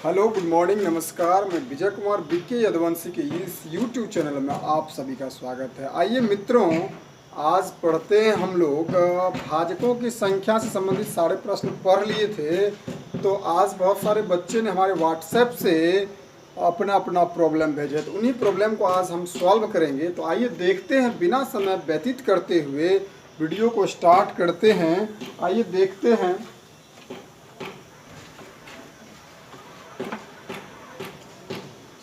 Hello, good morning, नमस्कार। मैं Vijay Kumar BK Yaduvanshi के इस यूट्यूब चैनल में आप सभी का स्वागत है। आइए मित्रों, आज पढ़ते हैं हम लोग भाजकों की संख्या से संबंधित सारे प्रश्न पढ़ लिए थे। तो आज बहुत सारे बच्चे ने हमारे व्हाट्सएप से अपना अपना प्रॉब्लम भेजे, तो उन्हीं प्रॉब्लम को आज हम सॉल्व करेंगे। तो आइए देखते हैं, बिना समय व्यतीत करते हुए वीडियो को स्टार्ट करते हैं। आइए देखते हैं।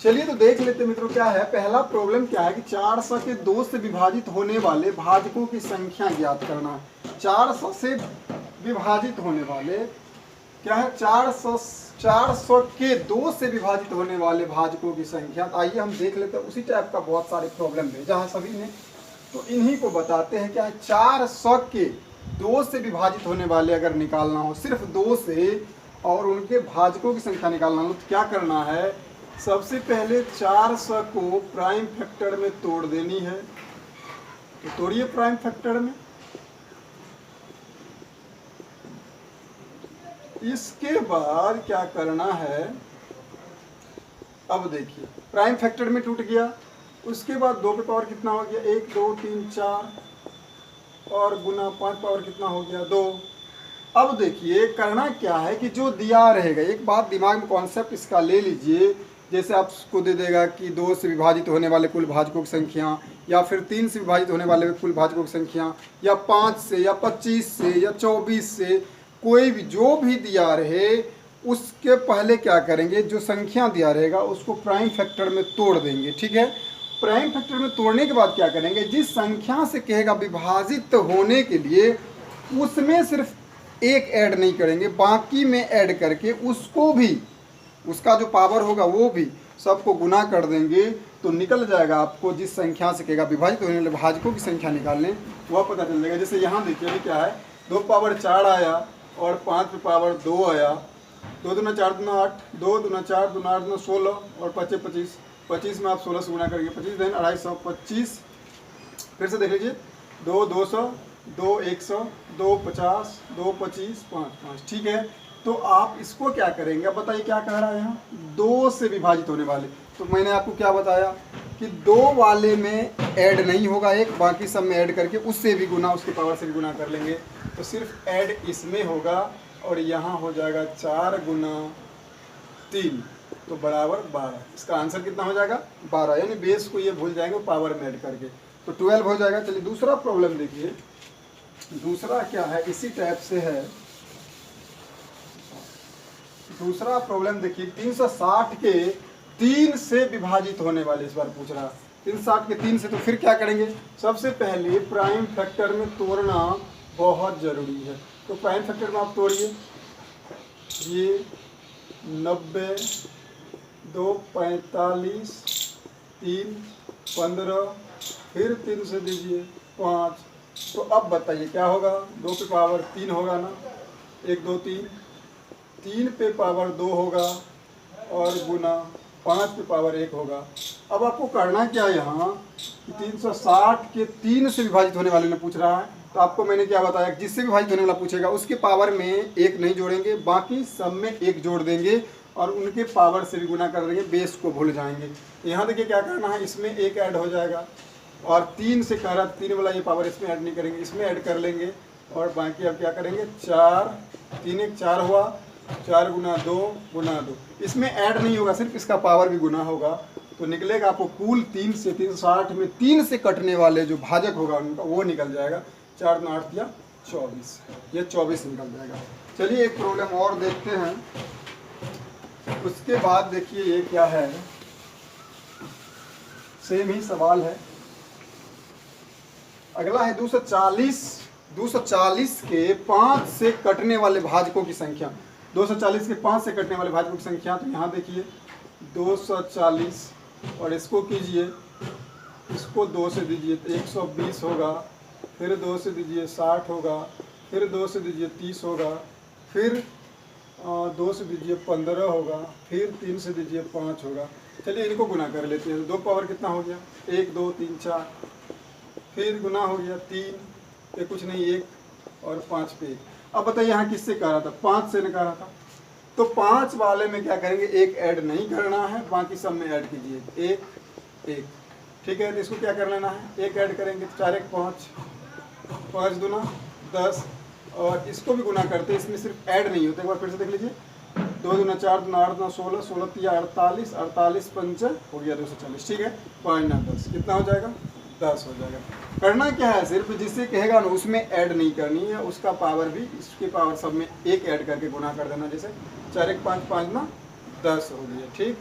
चलिए तो देख लेते मित्रों, क्या है पहला प्रॉब्लम। क्या है कि 400 के 2 से विभाजित होने वाले भाजकों की संख्या ज्ञात करना है। 400 से विभाजित होने वाले क्या है, 400 के 2 से विभाजित होने वाले भाजकों की संख्या। तो आइए हम देख लेते हैं। उसी टाइप का बहुत सारे प्रॉब्लम भेजा है सभी ने, तो इन्हीं को बताते हैं। क्या है, 400 के 2 से विभाजित होने वाले अगर निकालना हो, सिर्फ 2 से, और उनके भाजकों की संख्या निकालना हो, तो क्या करना है। सबसे पहले 400 को प्राइम फैक्टर में तोड़ देनी है। तो तोड़िए प्राइम फैक्टर में। इसके बाद क्या करना है, अब देखिए प्राइम फैक्टर में टूट गया। उसके बाद 2 पे पावर कितना हो गया, 1 2 3 4, और गुना 5 पावर कितना हो गया, 2। अब देखिए करना क्या है कि जो दिया रहेगा, एक बात दिमाग में कॉन्सेप्ट इसका ले लीजिए। जैसे आपको दे देगा कि 2 से विभाजित होने वाले कुल भाजकों की संख्या, या फिर 3 से विभाजित होने वाले कुल भाजकों की संख्या, या 5 से, या 25 से, या 24 से, कोई भी जो भी दिया रहे, उसके पहले क्या करेंगे, जो संख्या दिया रहेगा उसको प्राइम फैक्टर में तोड़ देंगे। ठीक है, प्राइम फैक्टर में तोड़ने के बाद क्या करेंगे, जिस संख्या से कहेगा विभाजित होने के लिए, उसमें सिर्फ एक ऐड नहीं करेंगे, बाकी में ऐड करके उसको भी, उसका जो पावर होगा वो भी सबको गुना कर देंगे। तो निकल जाएगा आपको, जिस संख्या से कहेगा विभाजित होने वाले भाजकों की संख्या निकालने, वह पता चल जाएगा। जैसे यहाँ देखिए अभी क्या है, 2 पावर 4 आया और 5 पे पावर 2 आया। 2 दूना 4 दूना 8, 2 दूना 4 दूना 8 दूना 16, और 5 25, 25 में आप 16 से गुना करेंगे, 25 दिन 250। फिर से देख लीजिए, 2 200, 2 100, 2 50, 2 25, 5 5। ठीक है, तो आप इसको क्या करेंगे, अब बताइए क्या कह रहा है यहाँ, 2 से विभाजित होने वाले। तो मैंने आपको क्या बताया कि 2 वाले में ऐड नहीं होगा एक, बाकी सब में ऐड करके उससे भी गुना, उसके पावर से भी गुना कर लेंगे। तो सिर्फ ऐड इसमें होगा, और यहाँ हो जाएगा 4 गुना 3, तो बराबर 12। इसका आंसर कितना हो जाएगा, 12। यानी बेस को ये भूल जाएंगे पावर में ऐड करके, तो 12 हो जाएगा। चलिए दूसरा प्रॉब्लम देखिए। दूसरा क्या है, इसी टाइप से है। दूसरा प्रॉब्लम देखिए, 360 के 3 से विभाजित होने वाले इस बार पूछ रहा है। 360 के 3 से, तो फिर क्या करेंगे, सबसे पहले प्राइम फैक्टर में तोड़ना बहुत ज़रूरी है। तो प्राइम फैक्टर में आप तोड़िए, ये 90, 2 45, 3 15, फिर 3 से दीजिए 5। तो अब बताइए क्या होगा, 2 पे पावर 3 होगा ना, 1 2 3, 3 पे पावर 2 होगा, और गुना 5 पे पावर 1 होगा। अब आपको करना क्या है यहाँ कि 360 के 3 से विभाजित होने वाले ने पूछ रहा है, तो आपको मैंने क्या बताया, जिससे विभाजित होने वाला पूछेगा उसके पावर में 1 नहीं जोड़ेंगे, बाकी सब में 1 जोड़ देंगे, और उनके पावर से भी गुना कर देंगे, बेस को भूल जाएंगे। यहाँ देखिए क्या करना है, इसमें 1 ऐड हो जाएगा, और 3 से कह रहा, 3 वाला ये पावर इसमें ऐड नहीं करेंगे, इसमें ऐड कर लेंगे, और बाकी अब क्या करेंगे, 4 3 1 4 हुआ, 4 गुना 2 गुना 2, इसमें ऐड नहीं होगा, सिर्फ इसका पावर भी गुना होगा। तो निकलेगा आपको कुल 3 से, 360 में 3 से कटने वाले जो भाजक होगा उनका, वो निकल जाएगा। 4 गुना 8 या 24, ये 24 निकल जाएगा। चलिए एक प्रॉब्लम और देखते हैं। उसके बाद देखिए ये क्या है, सेम ही सवाल है। अगला है 240 के 5 से कटने वाले भाजकों की संख्या। 240 के 5 से कटने वाले भाजकों की संख्या। तो यहाँ देखिए 240, और इसको कीजिए, इसको 2 से दीजिए तो 120 होगा, फिर 2 से दीजिए 60 होगा, फिर 2 से दीजिए 30 होगा, फिर 2 से दीजिए 15 होगा, फिर 3 से दीजिए 5 होगा। चलिए इनको गुना कर लेते हैं। 2 पावर कितना हो गया, 1 2 3 4, फिर गुना हो गया 3 पे कुछ नहीं 1, और 5 पे 1। अब बताइए यहाँ किससे कह रहा था, 5 से निकाला था, तो 5 वाले में क्या करेंगे, एक ऐड नहीं करना है, बाकी सब में ऐड कीजिए, एक एक, ठीक है। तो इसको क्या कर लेना है, एक ऐड करेंगे, 4 1 5, 5 दूना 10, और इसको भी गुना करते हैं, इसमें सिर्फ ऐड नहीं होता। एक बार फिर से देख लीजिए, 2 दूना 4 दूना 8 दूना 16, 16 3 48, 48 5 हो गया 240, ठीक है। 5 9 10 कितना हो जाएगा, 10 हो जाएगा। करना क्या है, सिर्फ जिससे कहेगा ना उसमें ऐड नहीं करनी है, उसका पावर भी इसके पावर सब में एक ऐड करके गुना कर देना। जैसे 4 1 5 5 ना 10 हो गया, ठीक।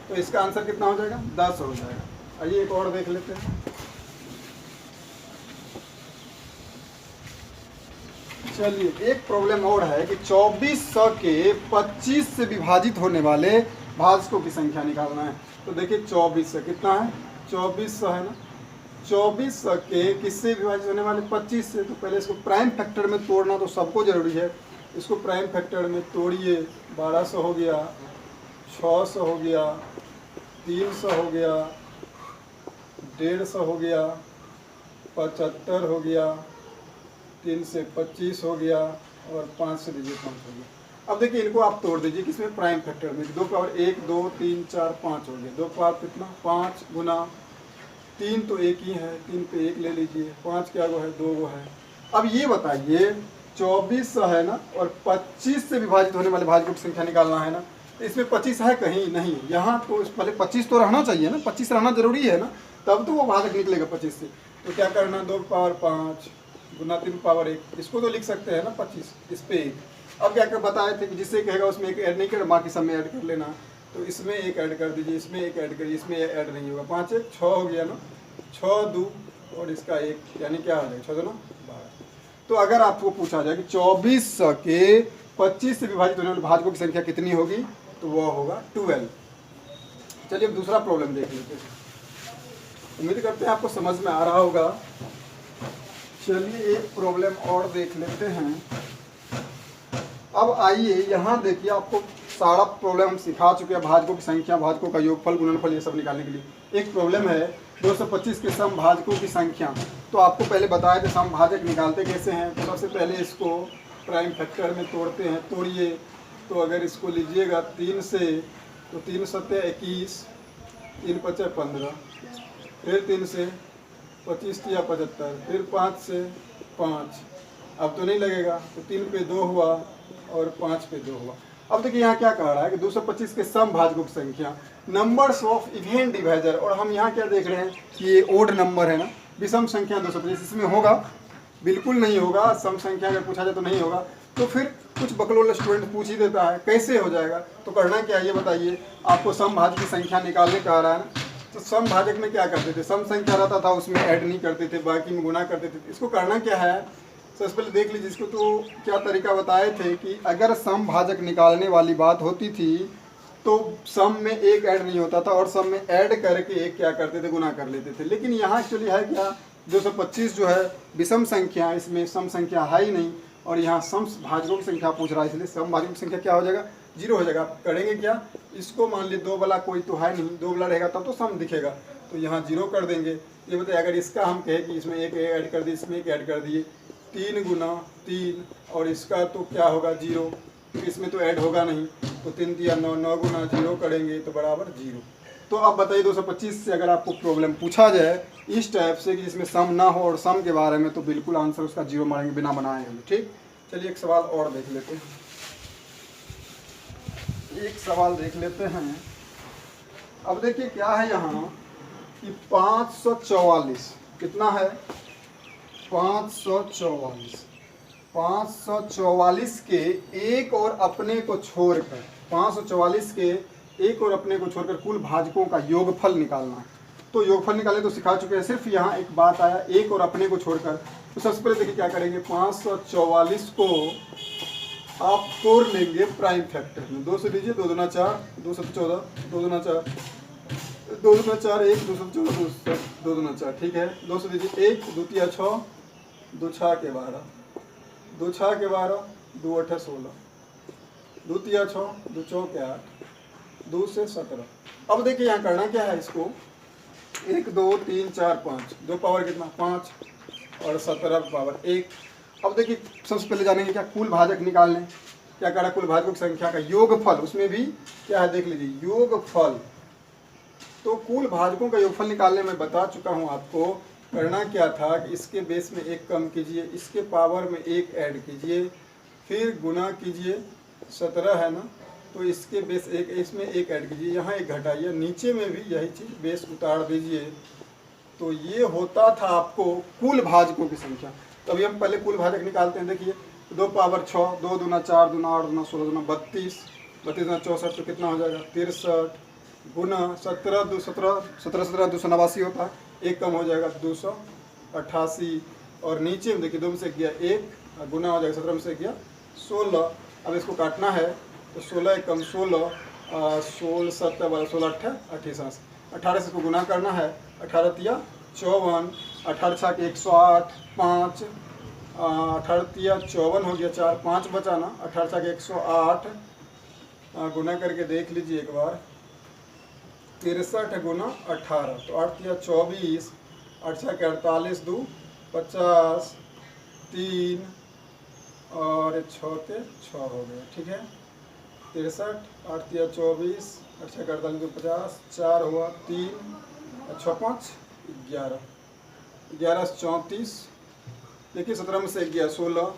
तो इसका आंसर कितना हो जाएगा, 10 हो जाएगा। आइए एक और देख लेते हैं। चलिए एक प्रॉब्लम और है कि 2400 के 25 से विभाजित होने वाले भाजकों की संख्या निकालना है। तो देखिए 2400 कितना है, 2400 है ना, 2400 के किससे विभाजित होने वाले, 25 से। तो पहले इसको प्राइम फैक्टर में तोड़ना तो सबको जरूरी है, इसको प्राइम फैक्टर में तोड़िए। 1200 हो गया, 600 हो गया, 300 हो गया, 150 हो गया, 75 हो गया, 3 से 25 हो गया, और 5 से दीजिए 5 हो गया। अब देखिए इनको आप तोड़ दीजिए किसमें, प्राइम फैक्टर में। 2 पावर 1 2 3 4 5 हो गया, 2 पावर कितना 5 गुना 3 तो एक ही है, 3 पे 1 ले लीजिए, 5 क्या गो है, 2 गो है। अब ये बताइए 2400 है ना, और 25 से विभाजित होने वाले भाजकों की संख्या निकालना है ना। तो इसमें 25 है कहीं नहीं, यहाँ तो पहले 25 तो रहना चाहिए ना, 25 रहना जरूरी है ना, तब तो वो भाजक निकलेगा 25 से। तो क्या करना, 2 पावर 5 गुना 3 पावर 1, इसको तो लिख सकते हैं ना 25, इस पे 1। अब क्या कर बताए थे कि जिससे कहेगा उसमें एक ऐड नहीं कर, बाकी सब में ऐड कर लेना। तो इसमें एक ऐड कर दीजिए, इसमें एक ऐड करिए, इसमें ऐड नहीं होगा। 5 1 6 हो गया ना, 6 2 और इसका 1, यानी क्या हो जाएगा, 6 2 ना 12। तो अगर आपको पूछा जाए कि 2400 के 25 से विभाजित होने वाले भाजकों की संख्या कितनी होगी, तो वह होगा 12। चलिए अब दूसरा प्रॉब्लम देख लेते हैं। उम्मीद करते हैं आपको समझ में आ रहा होगा। चलिए एक प्रॉब्लम और देख लेते हैं। अब आइए यहाँ देखिए, आपको सारा प्रॉब्लम हम सिखा चुके हैं, भाजकों की संख्या, भाजकों का योगफल, गुणनफल, ये सब निकालने के लिए। एक प्रॉब्लम है 225 के सम भाजकों की संख्या। तो आपको पहले बताया था सम भाजक निकालते कैसे हैं। तो सबसे पहले इसको प्राइम फैक्टर में तोड़ते हैं, तोड़िए। तो अगर इसको लीजिएगा 3 से, तो 3 7 21, 3 5 15, फिर 3 से 25 या 75, फिर 5 से 5, अब तो नहीं लगेगा, तो 3 पे 2 हुआ और 5 पे 2 हुआ। अब देखिए यहाँ क्या कह रहा है कि 225 के सम भाजकों की संख्या, नंबर्स ऑफ इवन डिवाइजर। और हम यहाँ क्या देख रहे हैं कि ये ओड नंबर है ना, विषम संख्या 225, इसमें होगा, बिल्कुल नहीं होगा। सम संख्या अगर पूछा जाए तो नहीं होगा। तो फिर कुछ बकलोल स्टूडेंट पूछ ही देता है कैसे हो जाएगा। तो करना क्या है ये बताइए, आपको सम भाजक की संख्या निकालने का आ रहा है ना। तो सम भाजक में क्या करते थे, सम संख्या रहता था उसमें ऐड नहीं करते थे, बाकी में गुना करते थे। इसको करना क्या है, सबसे पहले देख लीजिए इसको। तो क्या तरीका बताए थे कि अगर सम भाजक निकालने वाली बात होती थी तो सम में एक ऐड नहीं होता था, और सम में ऐड करके एक क्या करते थे, गुना कर लेते थे। लेकिन यहाँ एक्चुअली है क्या, 225 जो है विषम संख्या, इसमें सम संख्या है ही नहीं, और यहाँ सम भाजकों की संख्या पूछ रहा है, इसलिए सम भाजकों की संख्या क्या हो जाएगा, 0 हो जाएगा। करेंगे क्या, इसको मान लीजिए 2 वाला कोई तो है नहीं, 2 वाला रहेगा तब तो सम दिखेगा, तो यहाँ 0 कर देंगे। ये बताइए अगर इसका हम कहें कि इसमें एक ऐड कर दिए, इसमें एक ऐड कर दिए, 3 गुना 3, और इसका तो क्या होगा 0, क्योंकि इसमें तो ऐड होगा नहीं। तो 3 या 9, 9 गुना 0 करेंगे तो बराबर 0। तो अब बताइए 225 से अगर आपको प्रॉब्लम पूछा जाए इस टाइप से कि जिसमें सम ना हो और सम के बारे में, तो बिल्कुल आंसर उसका 0 मारेंगे बिना बनाए हुए, ठीक। चलिए एक सवाल और देख लेते हैं। एक सवाल देख लेते हैं। अब देखिए क्या है यहाँ कि 544 कितना है, 544 के एक और अपने को छोड़कर, 544 के एक और अपने को छोड़कर कुल भाजकों का योगफल निकालना है। तो योगफल निकाले तो सिखा चुके हैं, सिर्फ यहाँ एक बात आया एक और अपने को छोड़कर। तो सबसे पहले देखिए क्या करेंगे, 544 को आप तोड़ लेंगे प्राइम फैक्टर में। 2 से लीजिए, 2 दूना 4, 2 से 14, 2 दूना 4, 2 दूना 4 1, 2 से 14, 2 दूना 4, ठीक है। 2 से लीजिए 1, 2 तिया 6, 2 6 के 12, 2 6 के 12, 2 8 16, 2 तिया 6, 2 4 के 8, 2 से 17। अब देखिए यहाँ करना क्या है, इसको 1 2 3 4 5, 2 पावर कितना 5, और 17 पावर 1। अब देखिए सबसे पहले जानेंगे क्या, कुल भाजक निकालने। क्या करा, कुल भाजकों की संख्या का योगफल, उसमें भी क्या है देख लीजिए, योगफल। तो कुल भाजकों का योगफल निकालने में बता चुका हूँ आपको। करना क्या था कि इसके बेस में एक कम कीजिए, इसके पावर में एक ऐड कीजिए, फिर गुना कीजिए, 17 है ना, तो इसके बेस एक, इसमें एक ऐड कीजिए, यहाँ एक घटाइए, नीचे में भी यही चीज़ बेस उतार दीजिए। तो ये होता था आपको कुल भाजकों की संख्या। तो अभी हम पहले कुल भाजक निकालते हैं। देखिए 2 पावर 6, 2 दूना 4 दूना 8 दूना 16 दूना 32, 32 दूना 64, तो कितना हो जाएगा 63, गुना 17 289 होता है, एक कम हो जाएगा 288, और नीचे में देखिए 2 में से गया 1, गुना हो जाएगा 17 में से गया 16। अब इसको काटना है तो 16 एक कम 16, 16 7 12 16 28, 18 से इसको गुना करना है, 18 तिया 54, 18 छा के 108, 5, 18 तिया 54 हो गया, 4 5 बचा ना, 18 छा के 108, गुना करके देख लीजिए एक बार, 63 गुना 18, तो 8 तिया 24, 8 छा के 48, 2 50, 3 और 6 के 6 हो गया, ठीक है। 63, 8 तिया 24, 8 छा के 48, 2 50, 4 हुआ, 3 6 5 11, 11 से 34, देखिए 17 में से गया 16,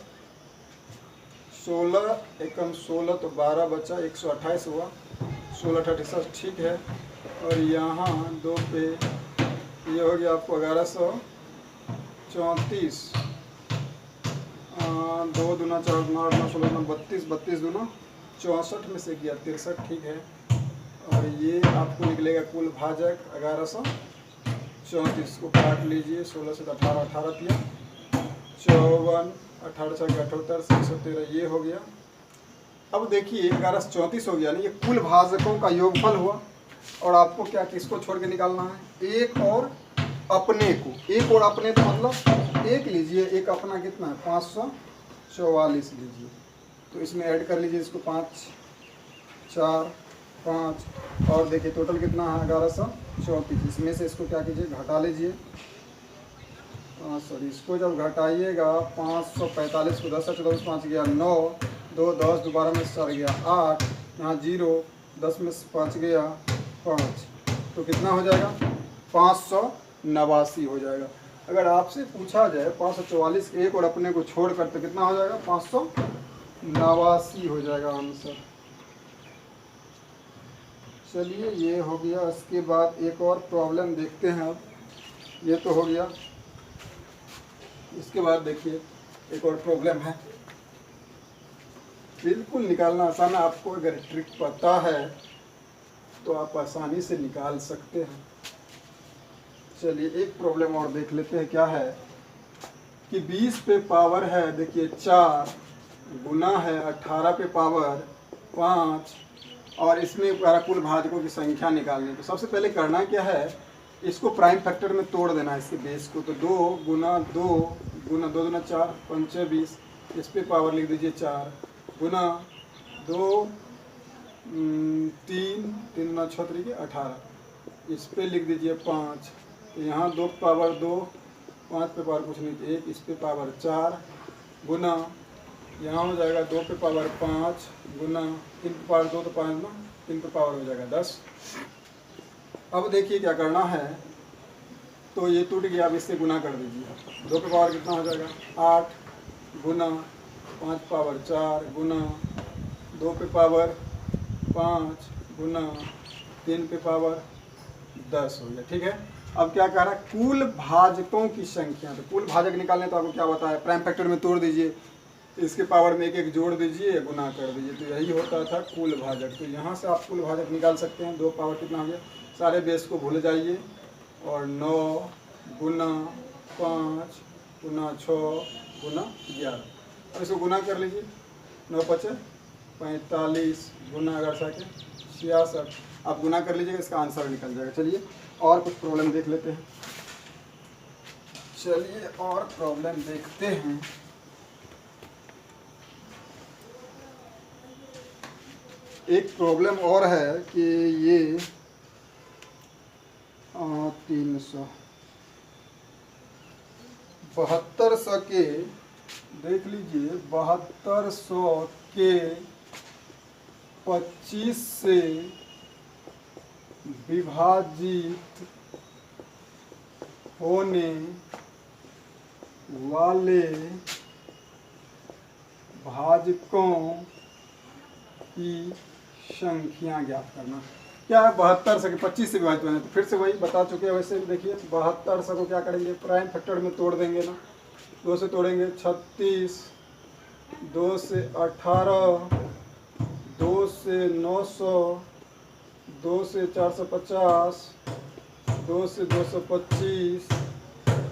16 एकम 16 तो 12 बचा, 128 हुआ, 16 38, ठीक है। और यहाँ 2 पे ये हो गया आपको 1134, 2 दूना 4 दूना 8 दूना 16 दूना 32, 32 दूना 64 में से गया 63, ठीक है। और ये आपको निकलेगा कुल भाजक 1134 को काट लीजिए, 16 से 18, 18 तिया 54, 18 छः 78, 113, ये हो गया। अब देखिए 1134 हो गया ना, ये कुल भाजकों का योगफल हुआ। और आपको क्या किसको छोड़ के निकालना है, एक और अपने को, एक और अपने तो मतलब एक लीजिए, एक अपना कितना है 544 लीजिए, तो इसमें ऐड कर लीजिए इसको 5 4 5, और देखिए टोटल कितना है 1134, इसमें से इसको क्या कीजिए घटा लीजिए, सॉरी इसको जब घटाइएगा 545 को 10 14 5 गया 9, 2 10 दोबारा में 4 गया 8, यहाँ 0 10 में से 5 गया 5, तो कितना हो जाएगा 589 हो जाएगा। अगर आपसे पूछा जाए 544 एक और अपने को छोड़कर तो कितना हो जाएगा 589 हो जाएगा आंसर। चलिए ये हो गया। इसके बाद एक और प्रॉब्लम देखते हैं। अब ये तो हो गया, इसके बाद देखिए एक और प्रॉब्लम है, बिल्कुल निकालना आसान है। आपको अगर ट्रिक पता है तो आप आसानी से निकाल सकते हैं। चलिए एक प्रॉब्लम और देख लेते हैं। क्या है कि 20 पे पावर है देखिए 4, गुना है 18 पे पावर 5, और इसमें कुल भाजकों की संख्या निकालनी। तो सबसे पहले करना क्या है, इसको प्राइम फैक्टर में तोड़ देना है इसके बेस को। तो 2 गुना 2 गुना 2 दूना 4 5 20, इस पे पावर लिख दीजिए 4, गुना 2 3 3 दूना 6 तरीके 18, इस पे लिख दीजिए 5, यहाँ 2 पावर 2, 5 पे पावर कुछ नहीं, 1 इस पे पावर 4, गुना यहाँ हो जाएगा 2 पे पावर 5, गुना 3 पे पावर 2 तो 5 ना, 3 पे पावर हो जाएगा 10। अब देखिए क्या करना है, तो ये टूट गया, अब इससे गुना कर दीजिए। 2 पे पावर कितना हो जाएगा 8, गुना 5 पावर 4, गुना 2 पे पावर 5, गुना 3 पे पावर 10 हो गया, ठीक है। अब क्या कह रहा है, कुल भाजकों की संख्या। तो कुल भाजक निकालने तो आपको क्या बताया, प्राइम फैक्टर में तोड़ दीजिए, इसके पावर में एक एक जोड़ दीजिए, गुना कर दीजिए, तो यही होता था कुल भाजक। तो यहाँ से आप कुल भाजक निकाल सकते हैं। 2 पावर कितना हो गया, सारे बेस को भूल जाइए, और 9 गुना 5 गुना 6 गुना 11, अब इसको गुना कर लीजिए, 9 5 45 गुना 11 66, आप गुना कर लीजिएगा, इसका आंसर निकल जाएगा। चलिए और कुछ प्रॉब्लम देख लेते हैं। चलिए और प्रॉब्लम देखते हैं। एक प्रॉब्लम और है कि ये 300 7200 के, देख लीजिए 7200 के 25 से विभाजित होने वाले भाजकों की संख्या ज्ञात करना। क्या है 72 से 25 से विभाजित होने, तो फिर से वही बता चुके हैं। वैसे देखिए 72 को क्या करेंगे, प्राइम फैक्टर में तोड़ देंगे ना, 2 से तोड़ेंगे 36, 2 से 18, 2 से 900, 2 से 450, 2 से 225,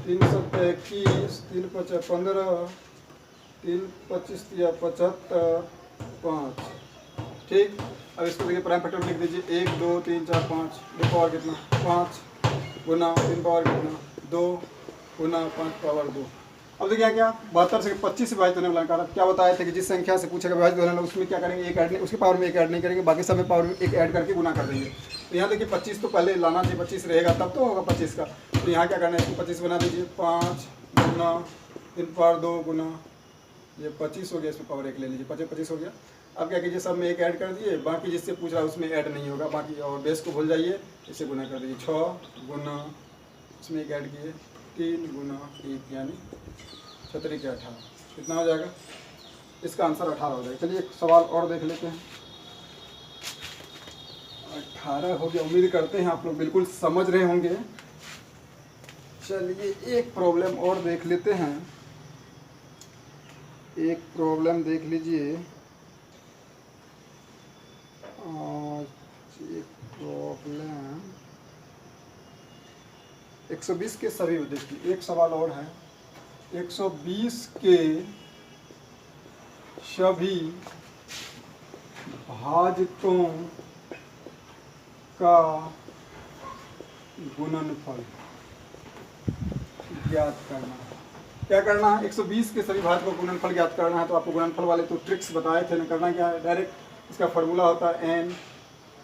3 से 21, 3 5 15, 3 25 75, 5। ठीक, अब इसको देखिए प्राइम फैक्टर में लिख दीजिए 1 2 3 4 5, 2 पावर कितना 5 गुना 3 पावर कितना 2 गुना 5 पावर 2। अब देखिए क्या 72 से 25 से विभाजित होने वाला कारण क्या बताया था कि जिस संख्या से पूछेगा विभाजित होने वाला उसमें क्या करेंगे, एक ऐड नहीं, उसके पावर में एक ऐड नहीं करेंगे, बाकी सब में पावर में एक ऐड करके गुना कर देंगे। तो यहाँ देखिए 25 तो पहले लाना चाहिए, 25 रहेगा तब तो होगा 25 का। तो यहाँ क्या करना है, इसको 25 बना दीजिए, 5 गुना 3 पावर 2 गुना ये 25 हो गया, इसमें पावर 1 ले लीजिए, 25 हो गया। अब क्या कीजिए, सब में एक ऐड कर दिए, बाकी जिससे पूछ रहा है उसमें ऐड नहीं होगा बाकी, और बेस को भूल जाइए, इसे गुना कर दीजिए 6 गुना इसमें एक ऐड किए 3 गुना 1 यानी 17 के 18, कितना हो जाएगा, इसका आंसर 18 हो जाएगा। चलिए एक सवाल और देख लेते हैं। 18 हो गया, उम्मीद करते हैं आप लोग बिल्कुल समझ रहे होंगे। चलिए एक प्रॉब्लम और देख लेते हैं, एक प्रॉब्लम देख लीजिए। एक प्रॉब्लम 120 के सभी, देखिए एक सवाल और है, 120 के सभी भाजकों का गुणनफल ज्ञात करना। क्या करना है, 120 के सभी भाजकों का गुणनफल ज्ञात करना है। तो आपको गुणनफल वाले तो ट्रिक्स बताए थे ना, करना क्या है, डायरेक्ट इसका फॉर्मूला होता है n,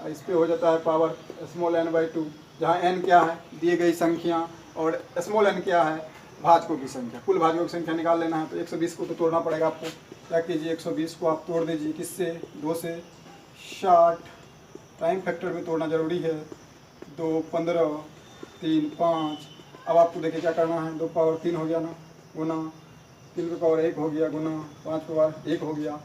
इस पे हो जाता है पावर स्मॉल n/2, जहाँ n क्या है दिए गई संख्या और स्मॉल n क्या है भाजकों की संख्या, कुल भाजकों की संख्या निकाल लेना है। तो 120 को तो तोड़ना पड़ेगा आपको। क्या कीजिए, 120 को आप तोड़ दीजिए, किससे, 2 से 60, टाइम फैक्टर में तोड़ना जरूरी है, 2 15 3 5। अब आपको देखिए क्या करना है, 2 पावर 3 हो गया ना, गुना 3 पे पावर 1 हो गया, गुना 5 पे पावर 1 हो गया।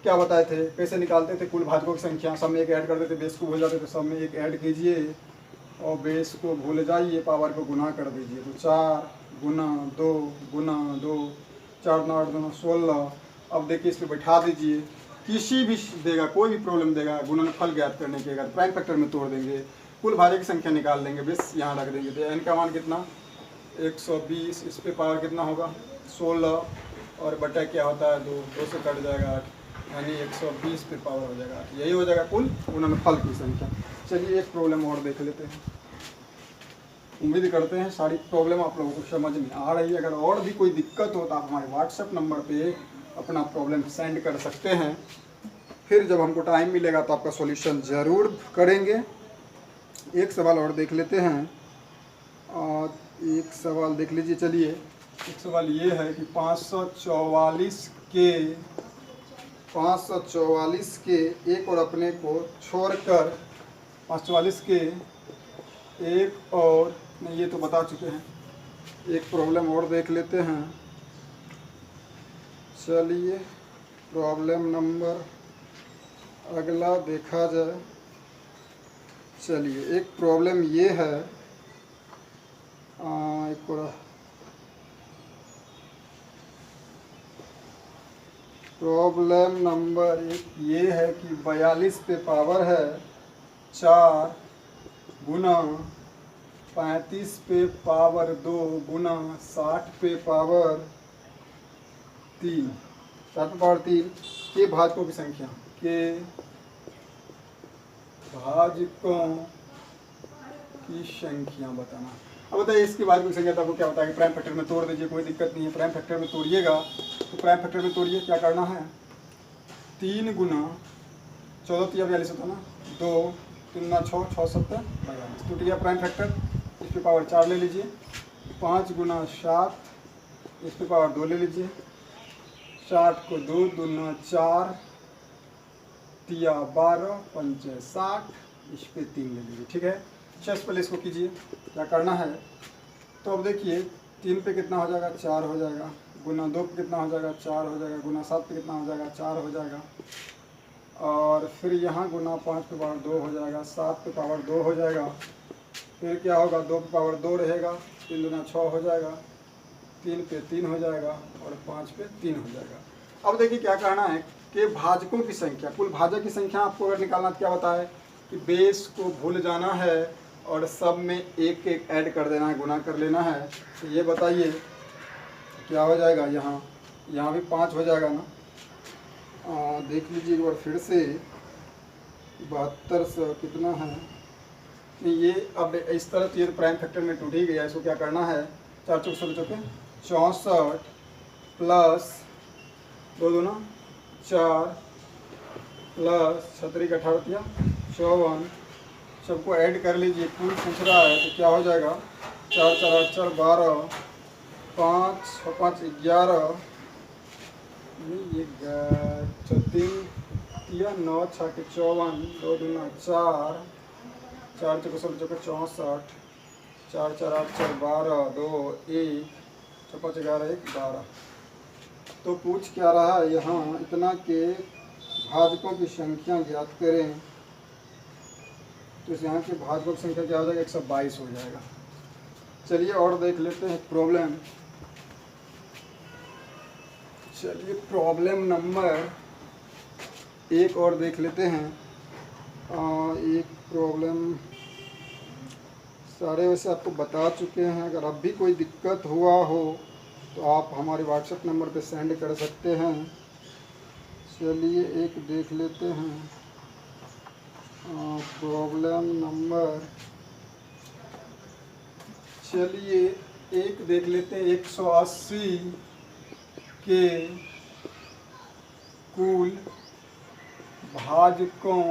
क्या बताए थे, कैसे निकालते थे, कुल भाजकों की संख्या, सब में एक ऐड कर देते, बेस को भूल जाते थे, सब में एक ऐड कीजिए और बेस को भूल जाइए, पावर को गुना कर दीजिए। तो 4 गुना 2 गुना 2, 4 9 8 2 16। अब देखिए इस पर बैठा दीजिए, किसी भी देगा, कोई भी प्रॉब्लम देगा, गुणनफल ज्ञात करने के अगर प्राइम फैक्टर में तोड़ देंगे, कुल भाजक की संख्या निकाल लेंगे, बेस यहाँ रख देंगे। तो एन का मान कितना 120, इस पे पावर कितना होगा 16 और बटा क्या होता है 2 से कट जाएगा 8, यानी 120 पे पावर हो जाएगा 8। यही हो जाएगा कुल गुणनफल की संख्या। चलिए एक प्रॉब्लम और देख लेते हैं। उम्मीद करते हैं सारी प्रॉब्लम आप लोगों को समझ में आ रही है। अगर और भी कोई दिक्कत हो तो आप हमारे व्हाट्सएप नंबर पे अपना प्रॉब्लम सेंड कर सकते हैं, फिर जब हमको टाइम मिलेगा तो आपका सॉल्यूशन ज़रूर करेंगे। एक सवाल और देख लेते हैं, और एक सवाल देख लीजिए। चलिए एक सवाल ये है कि 544 के एक और अपने को छोड़कर 544 के एक और, नहीं ये तो बता चुके हैं, एक प्रॉब्लम और देख लेते हैं। चलिए प्रॉब्लम नंबर अगला देखा जाए। चलिए एक प्रॉब्लम ये है, एक और प्रॉब्लम नंबर 1 ये है कि 42 पे पावर है 4 गुना 35 पे पावर 2 गुना 60 पे पावर 3, 60 पे पावर 3 के भाजकों की संख्या, के भाजकों की संख्या बताना। अब बताइए इसके भाजकों की संख्या तो आपको क्या बताया कि प्राइम फैक्टर में तोड़ दीजिए, कोई दिक्कत नहीं है। प्राइम फैक्टर में तोड़िएगा तो प्राइम फैक्टर में तोड़िए, क्या करना है 3 गुना 14 3 42 होता ना, 2 3 6 6 7 42 टूट गया प्राइम फैक्टर। इस पे पावर 4 ले लीजिए, 5 गुना 7, इस पे पावर 2 ले लीजिए, 60 को 2 दूना 4 तिया 12 पंचे 60, इस पे 3 ले लीजिए, ठीक है। चेस पहले इसको कीजिए, क्या करना है। तो अब देखिए 3 पे कितना हो जाएगा, 4 हो जाएगा, गुना 2 पे कितना हो जाएगा, 4 हो जाएगा, गुना 7 पे कितना हो जाएगा, 4 हो जाएगा, और फिर यहाँ गुना 5 पे पावर 2 हो जाएगा, 7 पे पावर 2 हो जाएगा, फिर क्या होगा, 2 पे पावर 2 रहेगा, 3 दूना 6 हो जाएगा, 3 पे 3 हो जाएगा, और 5 पे 3 हो जाएगा। अब देखिए क्या करना है कि भाजकों की संख्या, कुल भाजक की संख्या आपको अगर निकालना तो क्या बताए कि बेस को भूल जाना है और सब में एक एक ऐड कर देना है, गुना कर लेना है। तो ये बताइए क्या हो जाएगा, यहाँ भी 5 हो जाएगा ना। देख लीजिए एक बार फिर से, 7200 कितना है, ये अब इस तरह तो ये प्राइम फैक्टर में टूट ही गया। इसको क्या करना है, 4 चौक 16 चौके 64 प्लस 2 दूना 4 प्लस 36 का 18 54, सबको ऐड कर लीजिए, कुल पूछ रहा है तो क्या हो जाएगा, 4 4 8 4 12, 5 और 5 11, ये 3 9 6 के 54, 2 दूना 4 4 चौके 16 चौके 64, 4 4 8 4 12, 2 1 6 5 11 1 12। तो पूछ क्या रहा है यहाँ, इतना के भाजकों की संख्या ज्ञात करें। तो इस यहाँ के भाजकों की संख्या क्या हो जाएगा, 122 हो जाएगा। चलिए और देख लेते हैं प्रॉब्लम। चलिए प्रॉब्लम नंबर 1 और देख लेते हैं। एक प्रॉब्लम सारे वैसे आपको बता चुके हैं, अगर अब भी कोई दिक्कत हुआ हो तो आप हमारे व्हाट्सएप नंबर पे सेंड कर सकते हैं। चलिए एक देख लेते हैं प्रॉब्लम नंबर, चलिए एक देख लेते हैं। 180 के कुल भाजकों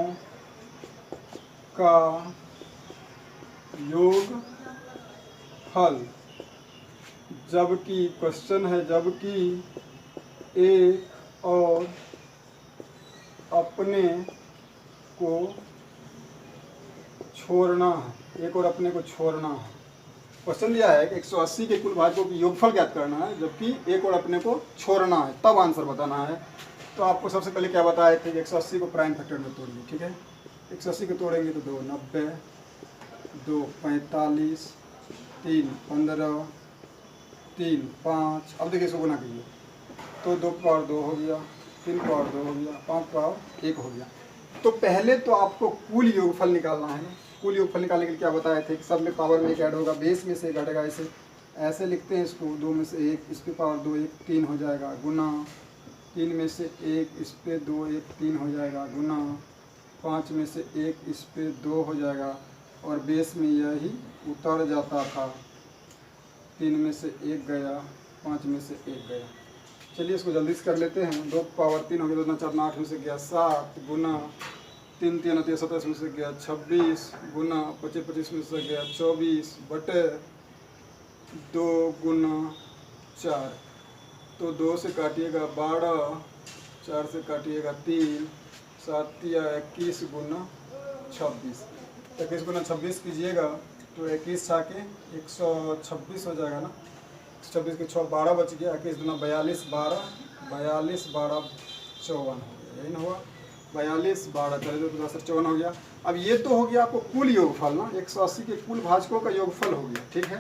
का योग फल, जबकि क्वेश्चन है जबकि एक और अपने को छोड़ना है, एक और अपने को छोड़ना है। क्वेश्चन दिया है कि 180 के कुल भाजकों की योगफल ज्ञात करना है, जबकि एक और अपने को छोड़ना है, तब आंसर बताना है। तो आपको सबसे पहले क्या बताया थे, 180 को प्राइम फैक्टर में तोड़िए, ठीक है। 180 को तोड़ेंगे तो 2 90, 2 45, 3 15, 3 5। अब देखिए इसको गुना कीजिए तो 2 पावर 2 हो गया, 3 पावर 2 हो गया, 5 पावर 1 हो गया। तो पहले तो आपको कुल योगफल निकालना है। कुल योगफल निकालने के लिए क्या बताए थे कि सब में पावर में एक ऐड होगा, बेस में से एक घटेगा। ऐसे लिखते हैं इसको, 2 में से 1, इस पे पावर 2 1 3 हो जाएगा, गुना 3 में से 1, इस पे 2 1 3 हो जाएगा, गुना 5 में से 1, इस पे 2 हो जाएगा, और बेस में यही उतर जाता था। 3 में से 1 गया, 5 में से 1 गया। चलिए इसको जल्दी से कर लेते हैं। 2 पावर 3 हो गया, 2 4 8 में से गया 7, गुना 3 3 9 27 में से गया 26, गुना 25 25 में से गया 24 बटे 2 गुना 4। तो 2 से काटिएगा 12, 4 से काटिएगा 3, 7 या 21 गुना 26। 21 गुना 26 कीजिएगा तो 21 छाके 126 हो जाएगा ना। 26 के 6 12 बच गया, 21 गुना 42 12, 42 12 54 हो गया, यही ना हुआ। 42 12 चलिए 54 हो गया। अब ये तो हो गया आपको कुल योगफल ना, 180 के कुल भाजकों का योगफल हो गया, ठीक है।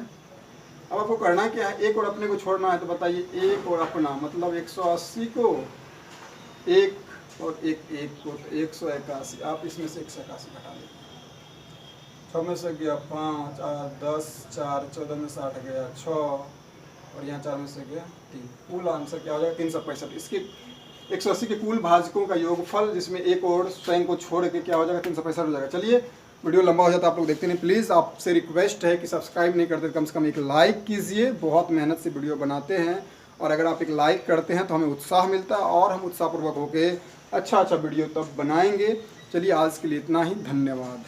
अब आपको करना क्या है, एक और अपने को छोड़ना है। तो बताइए एक और अपना मतलब 180 को एक और एक को, तो 181। आप इसमें से 181 घटा लीजिए। 6 में से गया 5, 8 10 4 14 में 60 गया 6, और यहाँ 4 में से गया 3। कुल आंसर क्या हो जाएगा, 365। इसके 180 के कुल भाजकों का योगफल जिसमें एक और स्वयं को छोड़ के क्या हो जाएगा, 365 हो जाएगा। चलिए वीडियो लंबा हो जाता है, आप लोग देखते नहीं। प्लीज़ आपसे रिक्वेस्ट है कि सब्सक्राइब नहीं करते कम से कम एक लाइक कीजिए। बहुत मेहनत से वीडियो बनाते हैं, और अगर आप एक लाइक करते हैं तो हमें उत्साह मिलता है, और हम उत्साहपूर्वक होकर अच्छा वीडियो तब बनाएंगे। चलिए आज के लिए इतना ही, धन्यवाद।